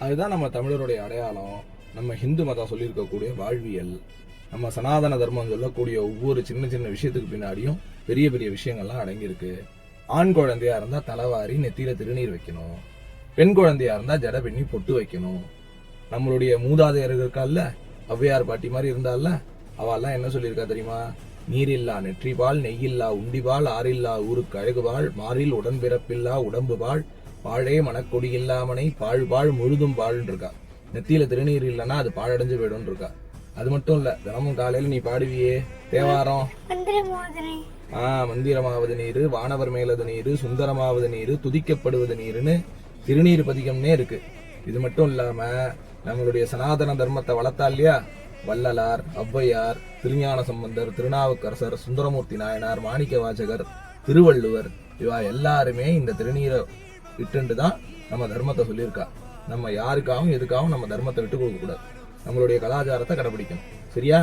அதுதான் நம்ம தமிழருடைய அடையாளம். நம்ம ஹிந்து மதம் சொல்லியிருக்கக்கூடிய வாழ்வியல், நம்ம சனாதன தர்மம் சொல்லக்கூடிய ஒவ்வொரு சின்ன சின்ன விஷயத்துக்கு பின்னாடியும் பெரிய பெரிய விஷயங்கள்லாம் அடங்கியிருக்கு. ஆண் குழந்தையா இருந்தா தலைவாரி நெத்தியில திருநீர் வைக்கணும், பெண் குழந்தையா இருந்தா ஜட பின்னி பொட்டு வைக்கணும். நம்மளுடைய மூதாதையர்கள் இருக்கால்ல, ஔவையார் பாட்டி மாதிரி இருந்தால, அவெல்லாம் என்ன சொல்லியிருக்கா தெரியுமா? நீரில்லா நெற்றிபால், நெய்யில்லா உண்டிபால், ஆறில்லா ஊருக்கு அழகுபால், மாறில் உடன்பிறப்பில்லா உடம்புபால், பாழே மனக்கொடி இல்லாமனை பாழ்பாள் முழுதும் பாழ்ன்னு இருக்கா. நெத்தியில திருநீர் இல்லைன்னா அது பாழடைஞ்சு போயிடும் இருக்கா. அது மட்டும் இல்ல, தினமும் காலையில நீ பாடுவியே தேவாரம், மந்திரமாவது நீரு, வானவர் மேலது நீரு, சுந்தரமாவது நீரு, துதிக்கப்படுவது நீருன்னு திருநீர் பதிகம்னே இருக்கு. இது மட்டும் இல்லாம நம்மளுடைய சனாதன தர்மத்தை வளர்த்தா இல்லையா, வள்ளலார், ஔவையார், திருஞான சம்பந்தர், திருநாவுக்கரசர், சுந்தரமூர்த்தி நாயனார், மாணிக்க வாசகர், திருவள்ளுவர், இவா எல்லாருமே இந்த திருநீரை விட்டுண்டு தான் நம்ம தர்மத்தை சொல்லியிருக்கா. நம்ம யாருக்காகவும் எதுக்காகவும் நம்ம தர்மத்தை விட்டு கொடுக்க கூடாது. நம்மளுடைய கலாச்சாரத்தை கடைபிடிக்கணும். சரியா?